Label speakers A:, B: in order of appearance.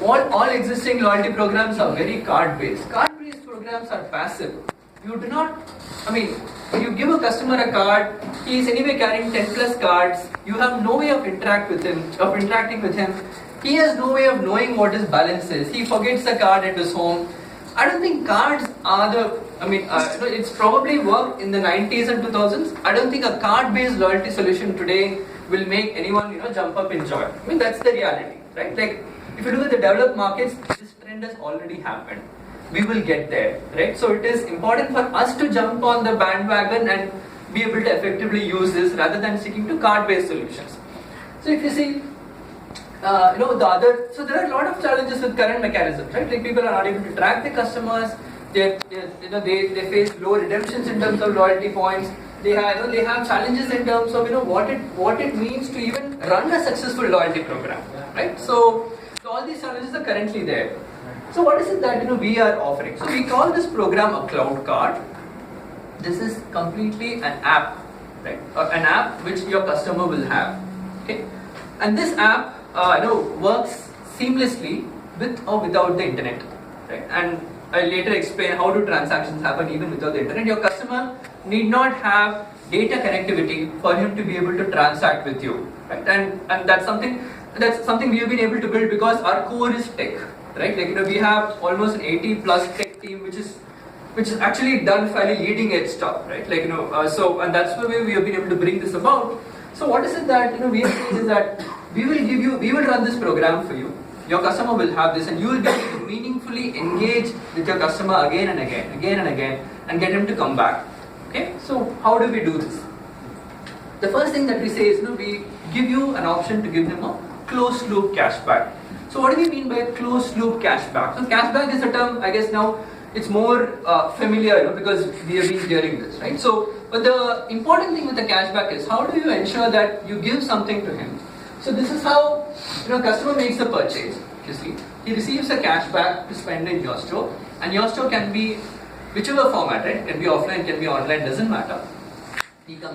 A: all existing loyalty programs are very card-based. Card-based programs are passive. You do not, I mean, when you give a customer a card, he is anyway carrying 10 plus cards. You have no way of interacting with him. He has no way of knowing what his balance is. He forgets the card at his home. I don't think cards are the, it's probably worked in the 90s and 2000s. I don't think a card-based loyalty solution today will make anyone, jump up in joy. I mean, that's the reality, right? Like, if you look at the developed markets, this trend has already happened. We will get there, right? So it is important for us to jump on the bandwagon and be able to effectively use this rather than sticking to card-based solutions. So if you see, so there are a lot of challenges with current mechanisms, right? Like people are not able to track the customers. They face low redemptions in terms of loyalty points. They have challenges in terms of what it means to even run a successful loyalty program, right? So all these challenges are currently there. So what is it that we are offering? So we call this program a cloud card. This is completely an app, right? An app which your customer will have. Okay, and this app works seamlessly with or without the internet, right? And I'll later explain how do transactions happen even without the internet. Your customer need not have data connectivity for him to be able to transact with you, right? And that's something we have been able to build because our core is tech, right? Like we have almost an 80 plus tech team which is actually done fairly leading edge stuff, right? Like and that's the way we have been able to bring this about. So what is it that we are saying is that we will run this program for you. Your customer will have this, and you will be able to meaningfully engage with your customer again and again, and get him to come back. Okay, so how do we do this? The first thing that we say is, we give you an option to give them a closed loop cashback. So what do we mean by closed loop cashback? So cashback is a term, I guess now it's more familiar, because we have been hearing this, right? So, but the important thing with the cashback is how do you ensure that you give something to him? So this is how customer makes the purchase. You see, he receives a cashback to spend in your store, and your store can be whichever format, right? Can be offline, can be online, doesn't matter. He comes